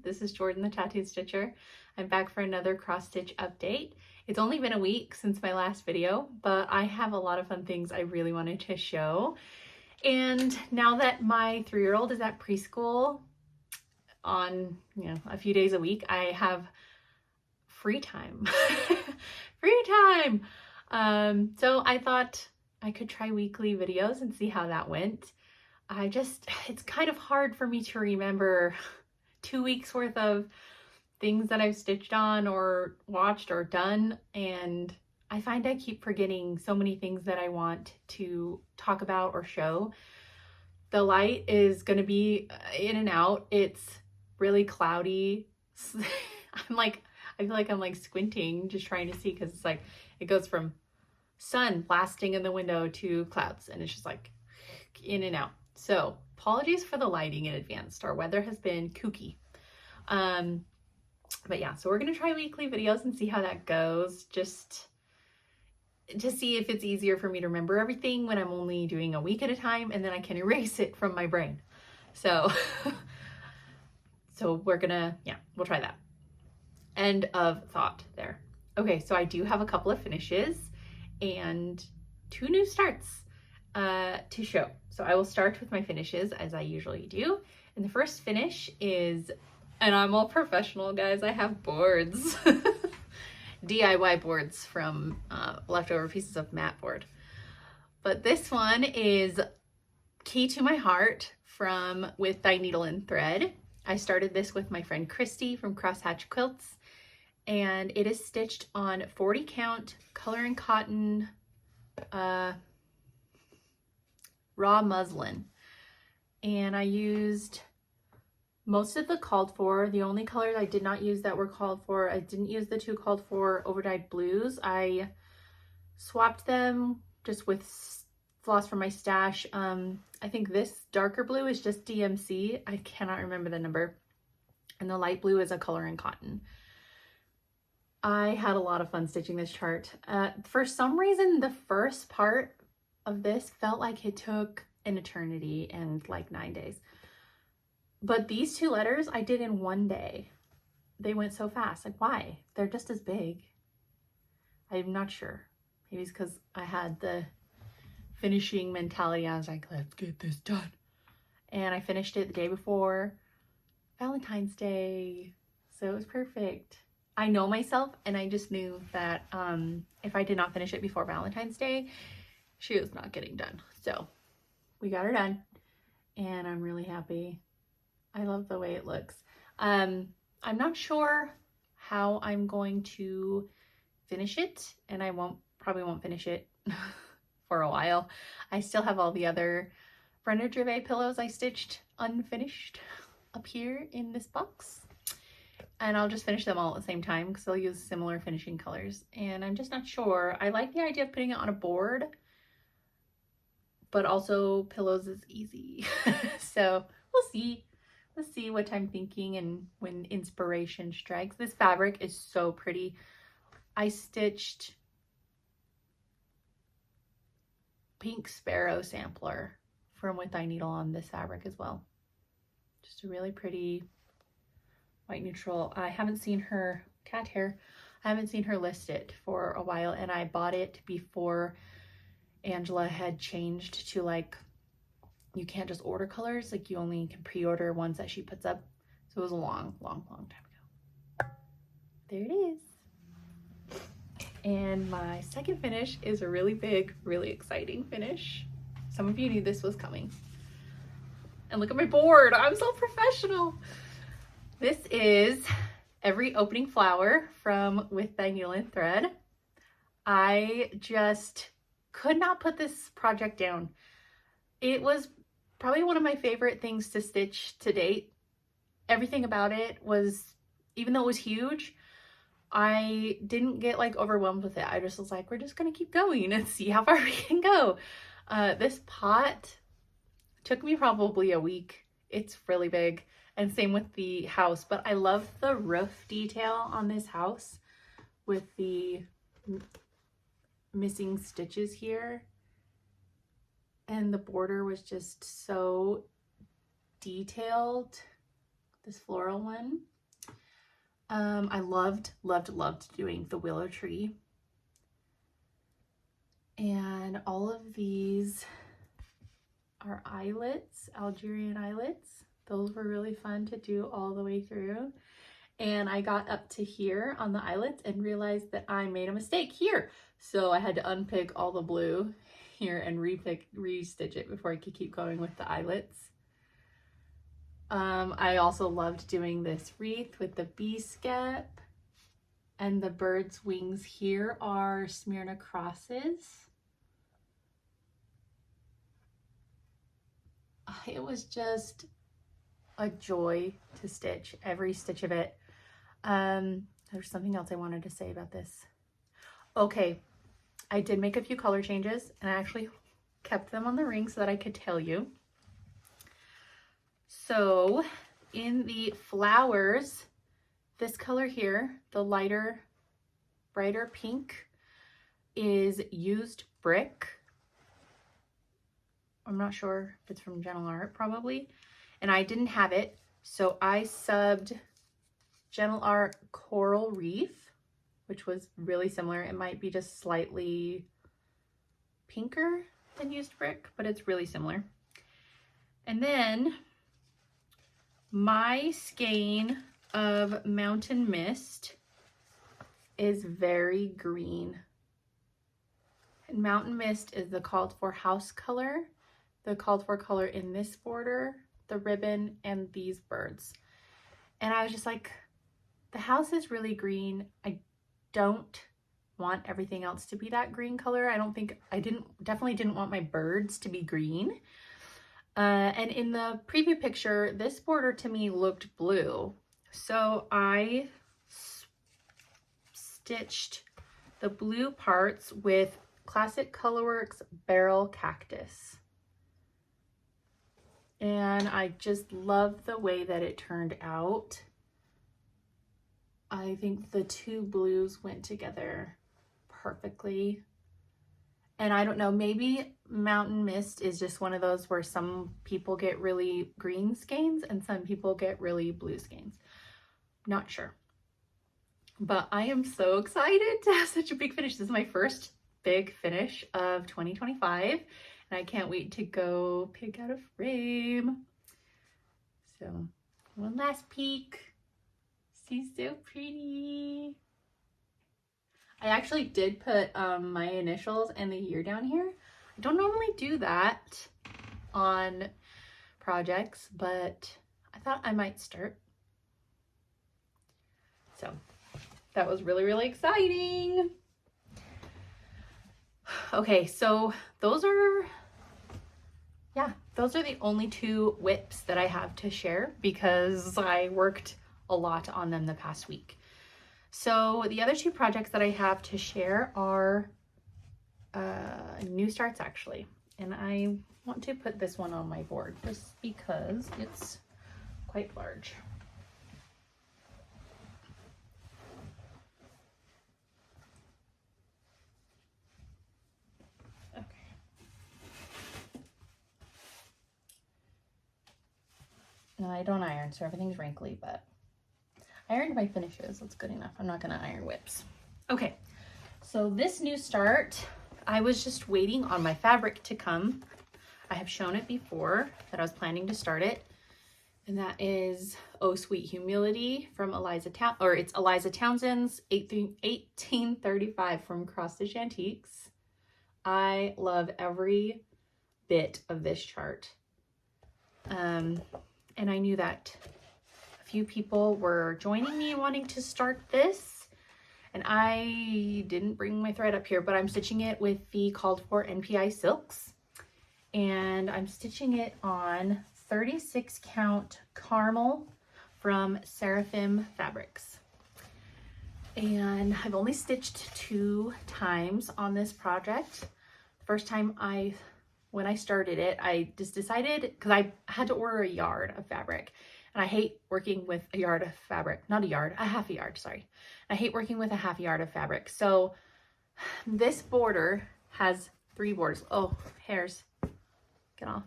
This is Jordan the Tattoo Stitcher. I'm back for another cross stitch update. It's only been a week since my last video, but I have a lot of fun things I really wanted to show. And now that my 3-year-old is at preschool on, a few days a week, I have free time. Free time! So I thought I could try weekly videos and see how that went. It's kind of hard for me to remember 2 weeks worth of things that I've stitched on or watched or done, and I find I keep forgetting so many things that I want to talk about or show. The light is going to be in and out. It's really cloudy. I feel like I'm like squinting just trying to see, because it's like it goes from sun blasting in the window to clouds, and it's just like in and out. So apologies for the lighting in advance. Our weather has been kooky. But yeah, so we're going to try weekly videos and see how that goes, just to see if it's easier for me to remember everything when I'm only doing a week at a time, and then I can erase it from my brain. So, we'll try that. End of thought there. Okay, so I do have a couple of finishes and 2 new starts to show. So I will start with my finishes as I usually do. And the first finish is, and I'm all professional, guys, I have boards. DIY boards from leftover pieces of mat board. But this one is Key to My Heart from With Thy Needle and Thread. I started this with my friend Christy from Crosshatch Quilts, and it is stitched on 40 count color and cotton raw muslin, and I used most of the called for. The only colors I did not use that were called for, I didn't use the 2 called for overdyed blues. I swapped them just with floss from my stash. I think this darker blue is just DMC. I cannot remember the number. And the light blue is a color and cotton. I had a lot of fun stitching this chart. For some reason, the first part of this felt like it took an eternity and like 9 days. But these 2 letters I did in 1 day. They went so fast. Like, why? They're just as big. I'm not sure. Maybe it's because I had the finishing mentality. I was like, let's get this done. And I finished it the day before Valentine's Day. So it was perfect. I know myself, and I just knew that if I did not finish it before Valentine's Day, she was not getting done. So we got her done, and I'm really happy. I love the way it looks. I'm not sure how I'm going to finish it, and I probably won't finish it for a while. I still have all the other Brenda Gervais pillows I stitched unfinished up here in this box. And I'll just finish them all at the same time because I'll use similar finishing colors. And I'm just not sure. I like the idea of putting it on a board, but also pillows is easy. So we'll see. Let's see what I'm thinking and when inspiration strikes. This fabric is so pretty. I stitched Pink Sparrow sampler from With Thy Needle on this fabric as well. Just a really pretty white neutral. I haven't seen her cat hair. I haven't seen her list it for a while, and I bought it before Angela had changed to like, you can't just order colors, like you only can pre-order ones that she puts up. So it was a long time ago. There it is. And my second finish is a really big, really exciting finish. Some of you knew this was coming. And look at my board, I'm so professional. This is Every Opening Flower from With Thy Needle and Thread. I just could not put this project down. It was probably one of my favorite things to stitch to date. Everything about it was, even though it was huge, I didn't get like overwhelmed with it. I just was like, we're just gonna keep going and see how far we can go. This pot took me probably a week. It's really big. And same with the house, but I love the roof detail on this house with the missing stitches here. And the border was just so detailed, this floral one. I loved doing the willow tree. And all of these are eyelets, Algerian eyelets. Those were really fun to do all the way through. And I got up to here on the eyelets and realized that I made a mistake here. So I had to unpick all the blue here and re-stitch it before I could keep going with the eyelets. I also loved doing this wreath with the bee skep, and the bird's wings here are Smyrna crosses. It was just a joy to stitch, every stitch of it. There's something else I wanted to say about this. Okay, I did make a few color changes, and I actually kept them on the ring so that I could tell you. So in the flowers, this color here, the lighter, brighter pink, is used brick. I'm not sure if it's from Gentle Art, probably. And I didn't have it, so I subbed Gentle Art Coral Reef, which was really similar. It might be just slightly pinker than used brick, but it's really similar. And then my skein of Mountain Mist is very green. And Mountain Mist is the called for house color, the called for color in this border, the ribbon, and these birds. And I was just like, the house is really green. I don't want everything else to be that green color. Definitely didn't want my birds to be green. And in the preview picture, this border to me looked blue. So I stitched the blue parts with Classic Colorworks Barrel Cactus. And I just love the way that it turned out. I think the two blues went together perfectly. And I don't know, maybe Mountain Mist is just one of those where some people get really green skeins and some people get really blue skeins. Not sure. But I am so excited to have such a big finish. This is my first big finish of 2025. And I can't wait to go pick out a frame. So, one last peek. She's so pretty. I actually did put my initials and the year down here. I don't normally do that on projects, but I thought I might start. So that was really, really exciting. Okay, so those are the only two whips that I have to share because I worked a lot on them the past week. So the other two projects that I have to share are new starts actually. And I want to put this one on my board just because it's quite large. Okay. No, I don't iron, so everything's wrinkly, but I ironed my finishes. That's good enough. I'm not gonna iron whips. Okay, so this new start, I was just waiting on my fabric to come. I have shown it before that I was planning to start it, and that is Oh Sweet Humility from Eliza Townsend's 1835 from Cross Stitch Antiques. I love every bit of this chart. And I knew that few people were joining me wanting to start this, and I didn't bring my thread up here, but I'm stitching it with the called for NPI silks, and I'm stitching it on 36 count caramel from Seraphim Fabrics. And I've only stitched 2 times on this project. The first time when I started it, I just decided, because I had to order a yard of fabric. And I hate working with a yard of fabric, not a yard, a half a yard, sorry. I hate working with a half yard of fabric. So this border has 3 borders. Oh, hairs, get off.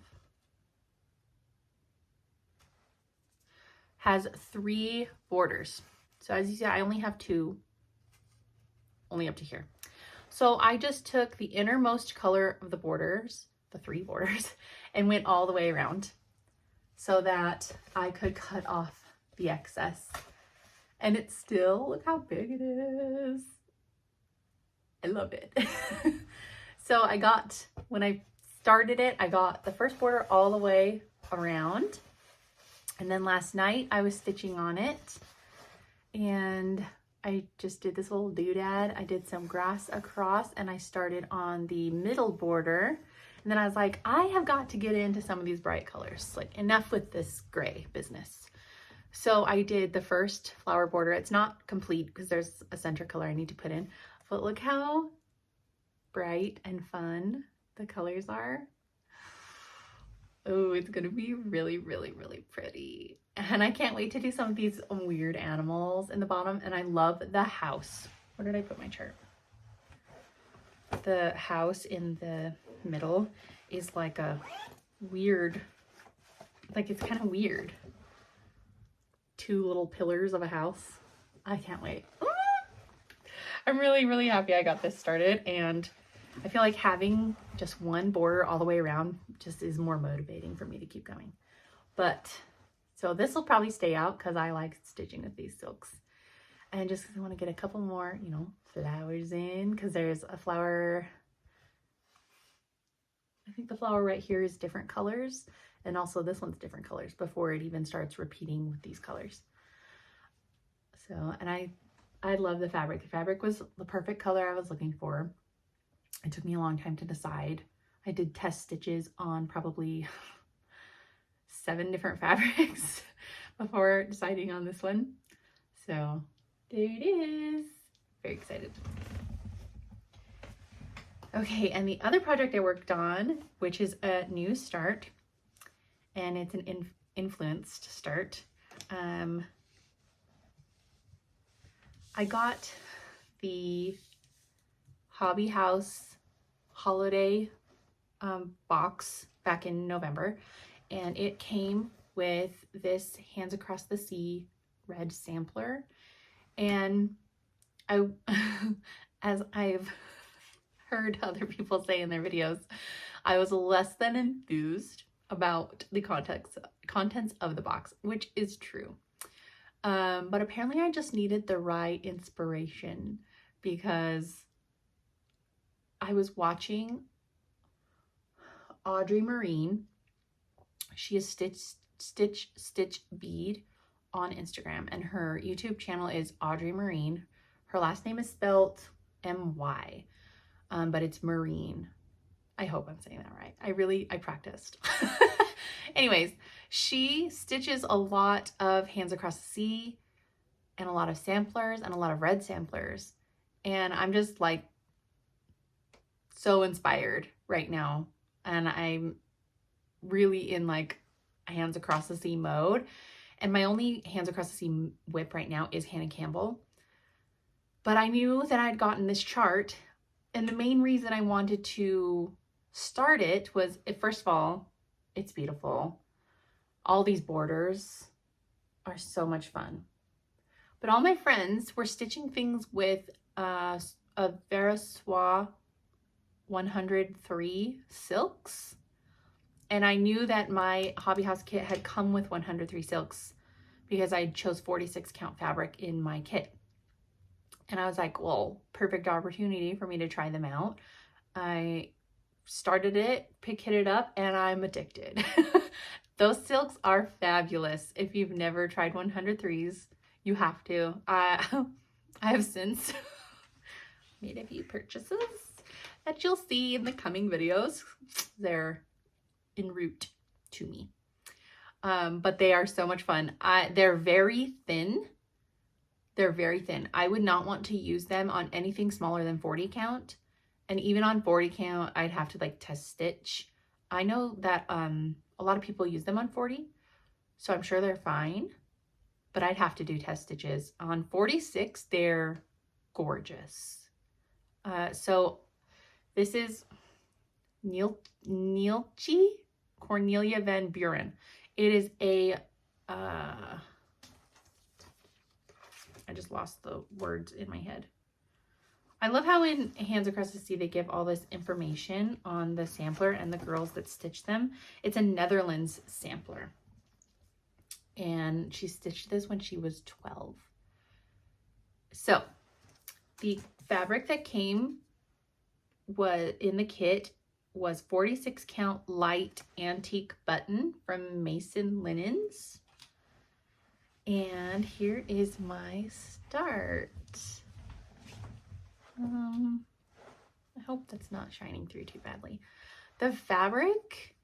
Has 3 borders. So as you see, I only have 2, only up to here. So I just took the innermost color of the borders, the 3 borders, and went all the way around so that I could cut off the excess. And it's still, look how big it is. I love it. So I got, when I started it, I got the first border all the way around. And then last night I was stitching on it and I just did this little doodad. I did some grass across and I started on the middle border. And then I was like, I have got to get into some of these bright colors. Like, enough with this gray business. So I did the first flower border. It's not complete because there's a center color I need to put in. But look how bright and fun the colors are. Oh, it's gonna be really, really, really pretty. And I can't wait to do some of these weird animals in the bottom. And I love the house. Where did I put my chart? The house in the middle is like a weird, like it's kind of weird. 2 little pillars of a house. I can't wait. I'm really, really happy I got this started, and I feel like having just one border all the way around just is more motivating for me to keep going. But so this will probably stay out because I like stitching with these silks, and just want to get a couple more, you know, flowers in, because there's a flower. I think the flower right here is different colors, and also this one's different colors before it even starts repeating with these colors. So, and I love the fabric. The fabric was the perfect color I was looking for. It took me a long time to decide. I did test stitches on probably 7 different fabrics before deciding on this one. So there it is. Very excited. Okay, and the other project I worked on, which is a new start, and it's an influenced start. I got the Hobby House holiday box back in November, and it came with this Hands Across the Sea red sampler. And I, as I've heard other people say in their videos, I was less than enthused about the contents of the box, which is true. But apparently I just needed the right inspiration, because I was watching Audrey Marine. She is Stitch Bead on Instagram, and her YouTube channel is Audrey Marine. Her last name is spelled M-Y, but it's Marine. I hope I'm saying that right. I practiced. Anyways, she stitches a lot of Hands Across the Sea and a lot of samplers and a lot of red samplers. And I'm just like so inspired right now. And I'm really in like Hands Across the Sea mode. And my only Hands Across the Sea whip right now is Hannah Campbell. But I knew that I'd gotten this chart. And the main reason I wanted to start it was, first of all, it's beautiful. All these borders are so much fun. But all my friends were stitching things with a Verosois 103 silks. And I knew that my Hobby House kit had come with 103 silks because I chose 46 count fabric in my kit. And I was like, well, perfect opportunity for me to try them out. I started it, hit it up, and I'm addicted. Those silks are fabulous. If you've never tried 103s, you have to. I have since made a few purchases that you'll see in the coming videos. They're en route to me. But they are so much fun. They're very thin. They're very thin. I would not want to use them on anything smaller than 40 count. And even on 40 count, I'd have to like test stitch. I know that a lot of people use them on 40, so I'm sure they're fine, but I'd have to do test stitches. On 46, they're gorgeous. So this is Neeltje Cornelia Van Buren. It is a I just lost the words in my head. I love how in Hands Across the Sea they give all this information on the sampler and the girls that stitch them. It's a Netherlands sampler. And she stitched this when she was 12. So the fabric that came was in the kit was 46 count light antique button from Mason Linens. And here is my start. I hope that's not shining through too badly. The fabric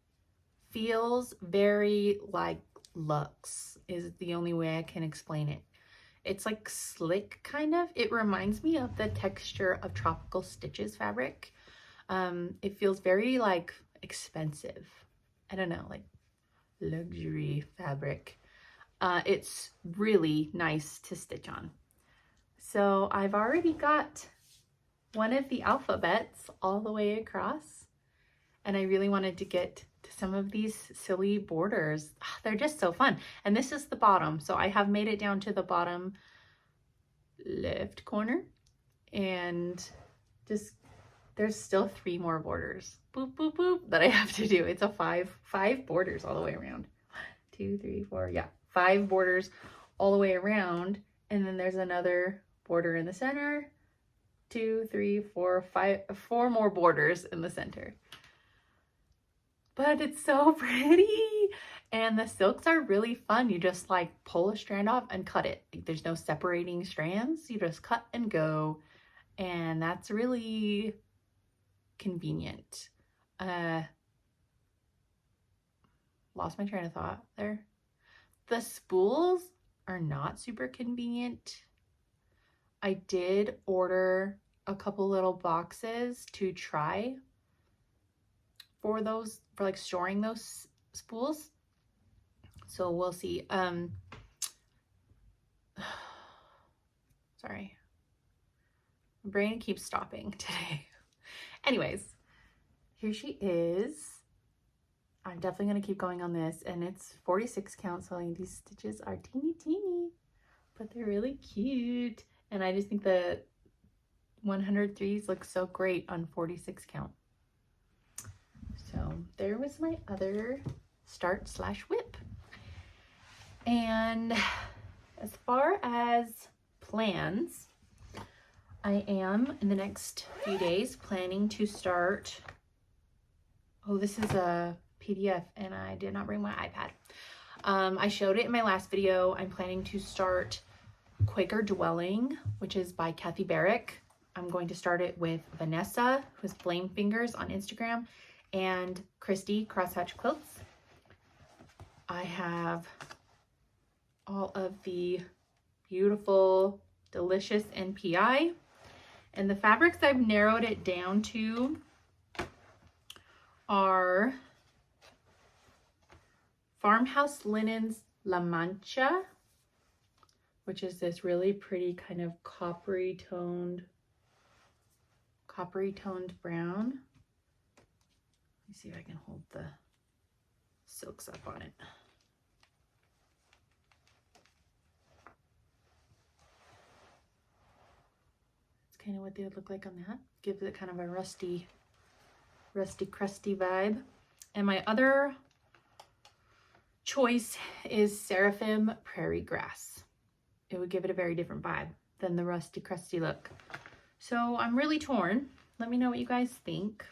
feels very like luxe, is the only way I can explain it. It's like slick kind of. It reminds me of the texture of Tropical Stitches fabric. It feels very like expensive. I don't know, like luxury fabric. It's really nice to stitch on. So I've already got one of the alphabets all the way across, and I really wanted to get to some of these silly borders. They're just so fun. And this is the bottom, so I have made it down to the bottom left corner, and just there's still 3 more borders, boop boop boop, that I have to do. It's a five borders all the way around. 1, 2, 3, 4, yeah, 5 borders all the way around, and then there's another border in the center. 2, 3, 4, 5, 4 more borders in the center. But it's so pretty, and the silks are really fun. You just like pull a strand off and cut it. Like, there's no separating strands. You just cut and go, and that's really convenient. Lost my train of thought there. The spools are not super convenient. I did order a couple little boxes to try for those, for like storing those spools. So we'll see. Sorry. My brain keeps stopping today. Anyways, here she is. I'm definitely going to keep going on this, and it's 46 count, so these stitches are teeny, but they're really cute. And I just think the 103s look so great on 46 count. So there was my other start/whip. And as far as plans, I am in the next few days planning to start. Oh, this is a PDF and I did not bring my iPad. I showed it in my last video. I'm planning to start Quaker Dwelling, which is by Kathy Barrick. I'm going to start it with Vanessa, who's Flame Fingers on Instagram, and Christy Crosshatch Quilts. I have all of the beautiful, delicious NPI, and the fabrics I've narrowed it down to are Farmhouse Linens La Mancha, which is this really pretty kind of coppery toned brown. Let me see if I can hold the silks up on it. It's kind of what they would look like on that. Gives it kind of a rusty crusty vibe. And my other choice is Seraphim Prairie Grass. It would give it a very different vibe than the rusty crusty look. So I'm really torn. Let me know what you guys think,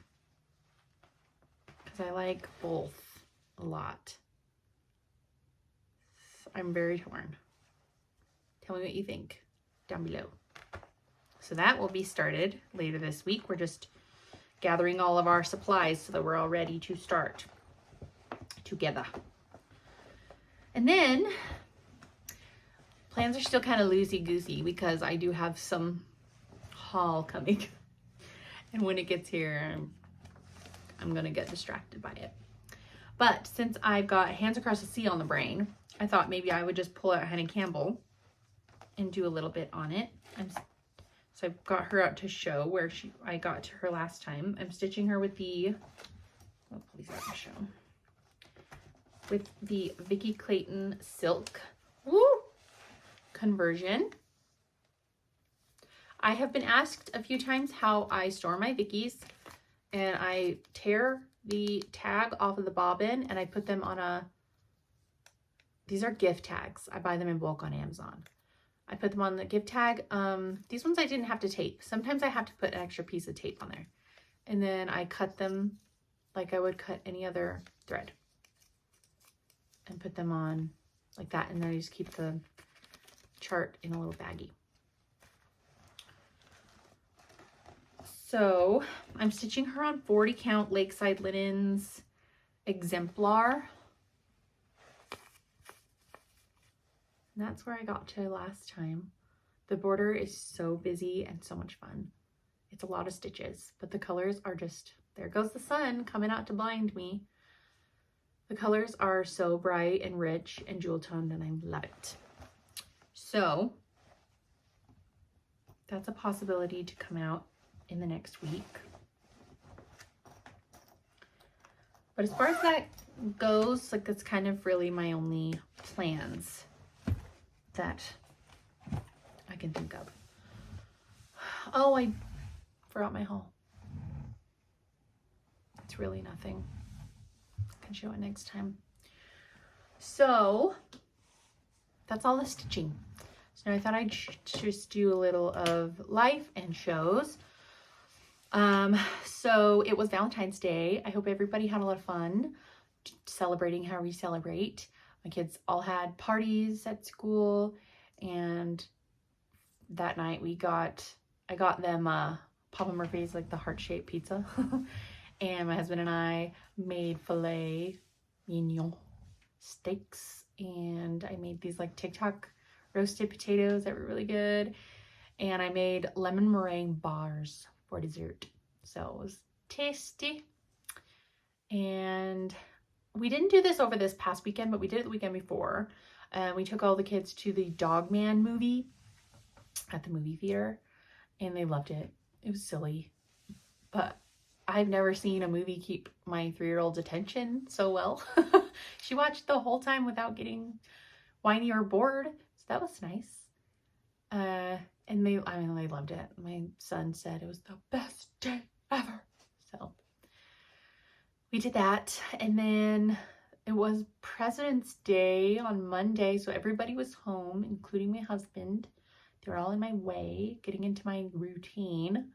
because I like both a lot. So I'm very torn. Tell me what you think down below. So that will be started later this week. We're just gathering all of our supplies so that we're all ready to start together. And then plans are still kind of loosey-goosey because I do have some haul coming. And when it gets here, I'm gonna get distracted by it. But since I've got Hands Across the Sea on the brain, I thought maybe I would just pull out Henny Campbell and do a little bit on it. So I've got her out to show where I got to her last time. I'm stitching her with the, oh, please let me show. With the Vicki Clayton Silk conversion. I have been asked a few times how I store my Vickies, and I tear the tag off of the bobbin and I put them on these are gift tags. I buy them in bulk on Amazon. I put them on the gift tag. These ones I didn't have to tape. Sometimes I have to put an extra piece of tape on there. And then I cut them like I would cut any other thread. And put them on like that. And then I just keep the chart in a little baggie. So I'm stitching her on 40 count Lakeside Linens Exemplar. And that's where I got to last time. The border is so busy and so much fun. It's a lot of stitches, but the colors are just, there goes the sun coming out to blind me. The colors are so bright and rich and jewel toned, and I love it. So that's a possibility to come out in the next week. But as far as that goes, like, that's kind of really my only plans that I can think of. Oh, I forgot my haul. It's really nothing. I can show it next time. So that's all the stitching. So now I thought I'd just do a little of life and shows. So it was Valentine's Day. I hope everybody had a lot of fun celebrating however you celebrate. My kids all had parties at school, and that night I got them Papa Murphy's, like the heart-shaped pizza. And my husband and I made filet mignon steaks, and I made these like TikTok roasted potatoes that were really good. And I made lemon meringue bars for dessert. So it was tasty. And we didn't do this over this past weekend, but we did it the weekend before. We took all the kids to the Dogman movie at the movie theater, and they loved it. It was silly, but I've never seen a movie keep my 3-year-old's attention so well. She watched the whole time without getting whiny or bored, so that was nice. And they loved it. My son said it was the best day ever. So we did that, and then it was President's Day on Monday, so everybody was home, including my husband. They were all in my way, getting into my routine.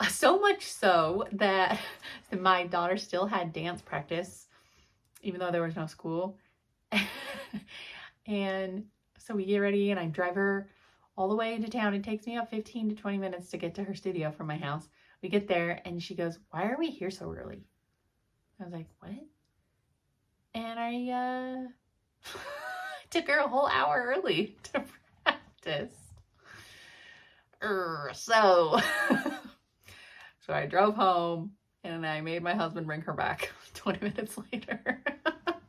So much so that my daughter still had dance practice, even though there was no school. And so we get ready, and I drive her all the way into town. It takes me about 15 to 20 minutes to get to her studio from my house. We get there, and she goes, "Why are we here so early?" I was like, "What?" And I took her a whole hour early to practice. So I drove home, and I made my husband bring her back 20 minutes later.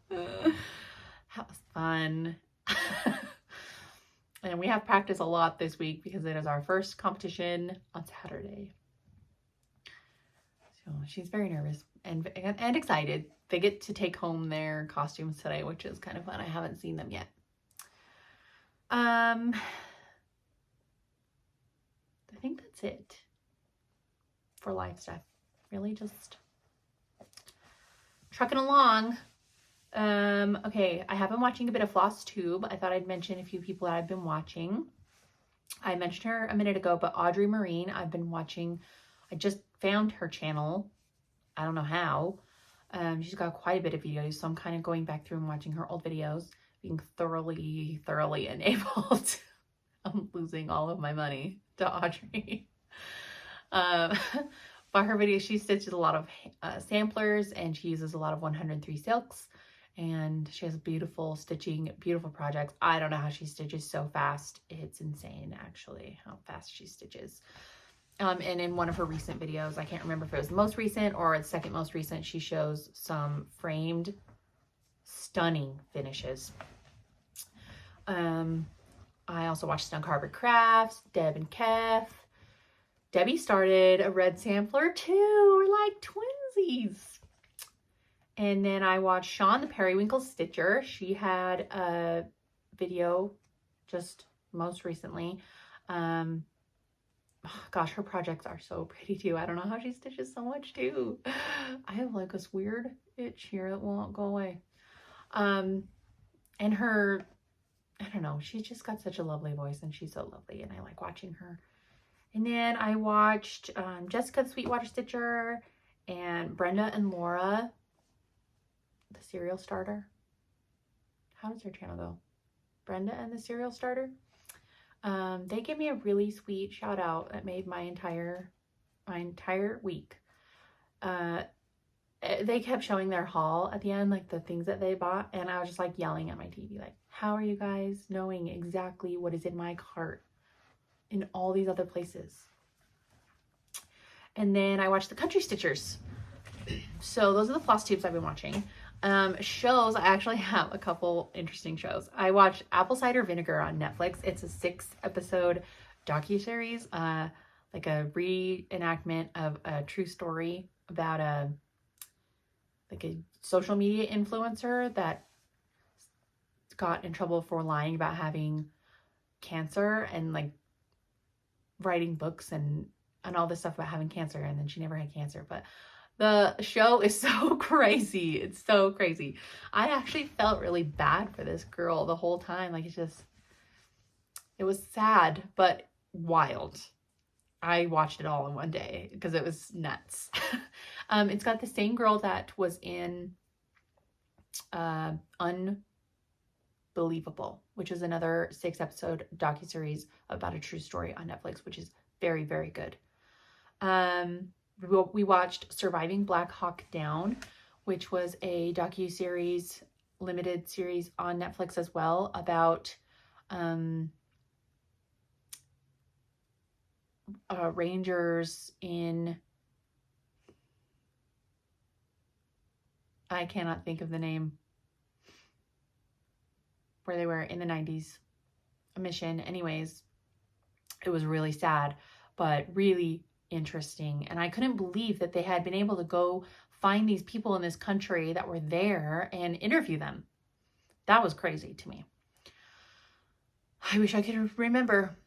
That was fun. And we have practice a lot this week because it is our first competition on Saturday. So she's very nervous and excited. They get to take home their costumes today, which is kind of fun. I haven't seen them yet. I think that's it for life stuff. Really just trucking along. Okay, I have been watching a bit of Flosstube. I thought I'd mention a few people that I've been watching. I mentioned her a minute ago, but Audrey Marine, I've been watching. I just found her channel. I don't know how. She's got quite a bit of videos, so I'm kind of going back through and watching her old videos, being thoroughly enabled. I'm losing all of my money to Audrey. But her videos, she stitches a lot of samplers, and she uses a lot of 103 silks, and she has beautiful stitching, beautiful projects. I don't know how she stitches so fast. It's insane, actually, how fast she stitches. And in one of her recent videos, I can't remember if it was the most recent or the second most recent, she shows some framed, stunning finishes. I also watched Snug Harbor Crafts, Deb and Kef. Debbie started a red sampler too. We're like twinsies. And then I watched Sean, the Periwinkle Stitcher. She had a video just most recently. gosh, her projects are so pretty too. I don't know how she stitches so much too. I have like this weird itch here that won't go away. And her, I don't know, she's just got such a lovely voice and she's so lovely and I like watching her. And then I watched Jessica the Sweetwater Stitcher and Brenda and Laura, the Cereal Starter. How does her channel go? Brenda and the Cereal Starter. They gave me a really sweet shout out that made my entire week. They kept showing their haul at the end, like the things that they bought, and I was just like yelling at my TV, like, how are you guys knowing exactly what is in my cart in all these other places? And then I watched the Country Stitchers. So those are the Flosstubes I've been watching. Shows, I actually have a couple interesting shows. I watched Apple Cider Vinegar on Netflix. It's a 6-episode docuseries, like a reenactment of a true story about a social media influencer that got in trouble for lying about having cancer and like writing books and all this stuff about having cancer, and then she never had cancer. But the show is so crazy. It's so crazy. I actually felt really bad for this girl the whole time. Like, it was sad, but wild. I watched it all in one day because it was nuts. It's got the same girl that was in Unbelievable, which is another 6-episode docuseries about a true story on Netflix, which is very, very good. We watched Surviving Black Hawk Down, which was a docuseries, limited series on Netflix as well, about rangers in, I cannot think of the name, where they were in the 90s, a mission. Anyways, it was really sad, but really interesting. And I couldn't believe that they had been able to go find these people in this country that were there and interview them. That was crazy to me. I wish I could remember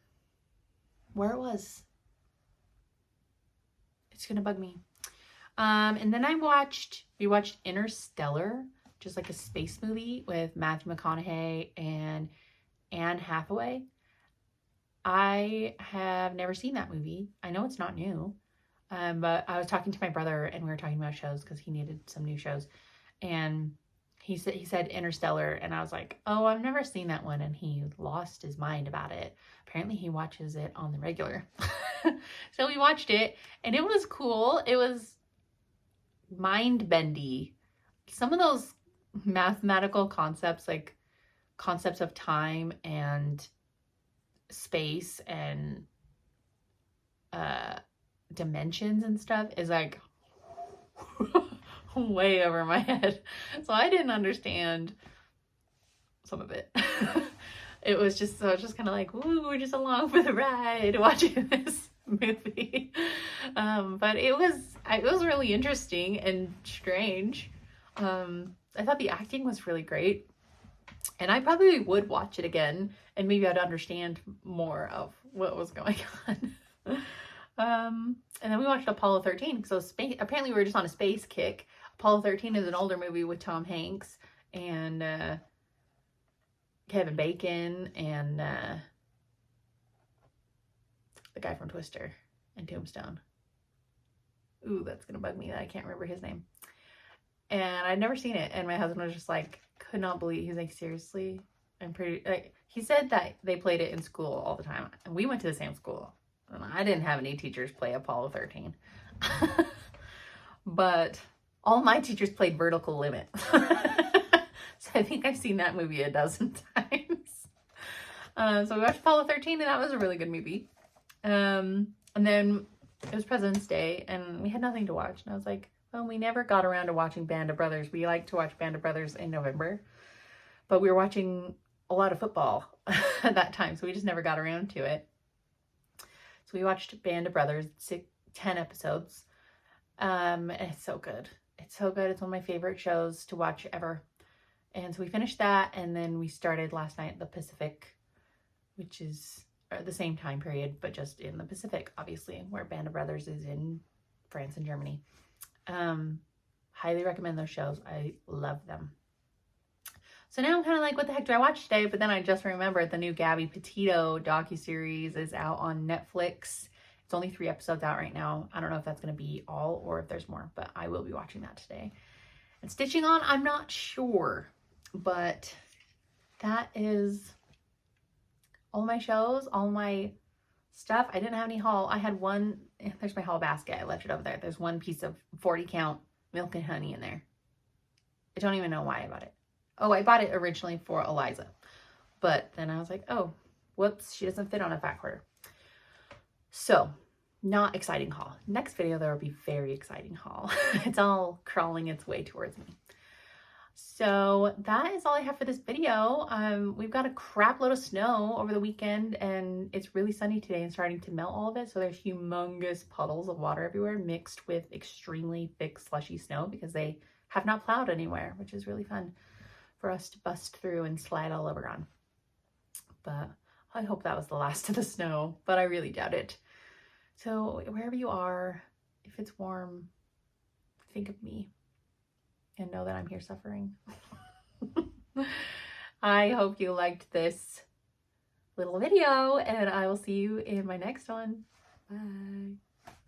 where it was. It's gonna bug me. And then we watched Interstellar, just like a space movie with Matthew McConaughey and Anne Hathaway. I have never seen that movie. I know it's not new, but I was talking to my brother and we were talking about shows because he needed some new shows. And he said Interstellar, and I was like, oh, I've never seen that one. And he lost his mind about it. Apparently he watches it on the regular. So we watched it and it was cool. It was mind bendy. Some of those mathematical concepts, like concepts of time and space and dimensions and stuff, is like way over my head. So I didn't understand some of it. It was just kind of like, ooh, we're just along for the ride watching this movie. But it was really interesting and strange. I thought the acting was really great, and I probably would watch it again, and maybe I'd understand more of what was going on. And then we watched Apollo 13. So apparently we were just on a space kick. Apollo 13 is an older movie with Tom Hanks and Kevin Bacon and the guy from Twister and Tombstone. Ooh, that's gonna bug me that I can't remember his name. And I'd never seen it, and my husband was just like, could not believe. He's like, seriously? I'm pretty, like, he said that they played it in school all the time, and we went to the same school, and I didn't have any teachers play Apollo 13. But all my teachers played Vertical Limit. So I think I've seen that movie a dozen times. So we watched Apollo 13, and that was a really good movie. And then it was President's Day, and we had nothing to watch, and I was like, well, we never got around to watching Band of Brothers. We like to watch Band of Brothers in November, but we were watching a lot of football at that time, so we just never got around to it. So we watched Band of Brothers, 10 episodes. And it's so good. It's so good. It's one of my favorite shows to watch ever. And so we finished that, and then we started last night The Pacific, which is or the same time period, but just in the Pacific, obviously, where Band of Brothers is in France and Germany. Highly recommend those shows. I love them. So now I'm kind of like, what the heck do I watch today? But then I just remembered the new Gabby Petito docuseries is out on Netflix. It's only 3 episodes out right now. I don't know if that's going to be all or if there's more, but I will be watching that today. And Stitching On, I'm not sure, but that is all my shows, all my stuff. I didn't have any haul. I had one, there's my haul basket. I left it over there. There's one piece of 40 count milk and honey in there. I don't even know why I bought it. Oh, I bought it originally for Eliza, but then I was like, oh, whoops, she doesn't fit on a fat quarter. So, not exciting haul. Next video, there will be very exciting haul. It's all crawling its way towards me. So that is all I have for this video. We've got a crap load of snow over the weekend, and it's really sunny today and starting to melt all of it. So there's humongous puddles of water everywhere mixed with extremely thick slushy snow because they have not plowed anywhere, which is really fun for us to bust through and slide all over on. But I hope that was the last of the snow, but I really doubt it. So wherever you are, if it's warm, think of me and know that I'm here suffering. I hope you liked this little video, and I will see you in my next one. Bye.